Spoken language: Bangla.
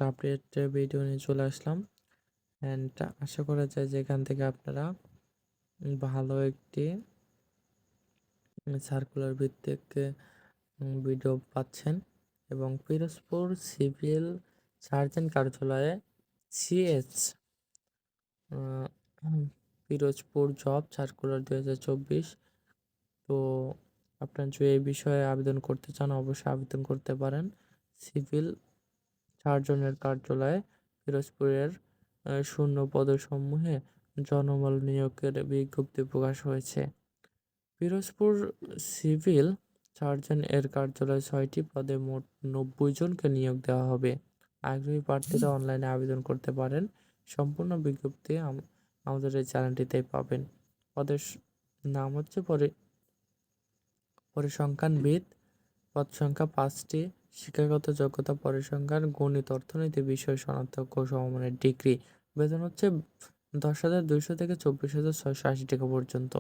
আপডেট ভিডিও নিয়ে চলে আসলাম। অ্যান্ড আশা করা যায় যে এখান থেকে আপনারা ভালো একটি সার্কুলার ভিত্তিক ভিডিও পাচ্ছেন। এবং পিরোজপুর সিভিল সার্জন কার্যালয়ে সিএস পিরোজপুর জব সার্কুলার 2024। তো আপনার যদি এই বিষয়ে আবেদন করতে চান অবশ্যই আবেদন করতে পারেন। সিভিল সার্জনের কার্যালয়ে পিরোজপুরের শূন্য পদসমূহে জনবল নিয়োগের বিজ্ঞপ্তি প্রকাশ হয়েছে। পিরোজপুর সিভিল সার্জন এর কার্যালয়ে 6টি পদে মোট 90 জনকে নিয়োগ দেওয়া হবে। আগ্রহী প্রার্থীরা অনলাইনে আবেদন করতে পারেন। সম্পূর্ণ বিজ্ঞপ্তি আমাদের এই চ্যানেলটিতেই পাবেন। পদের নাম হচ্ছে পরিসংখ্যানবিদ, পদ সংখ্যা 5টি, শিক্ষাগত যোগ্যতা পরিসংখ্যান, গণিত, অর্থনীতি বিষয় স্নাতক ও সমমানের ডিগ্রি। বেতন হচ্ছে 10,200 থেকে 24,680 টাকা পর্যন্ত।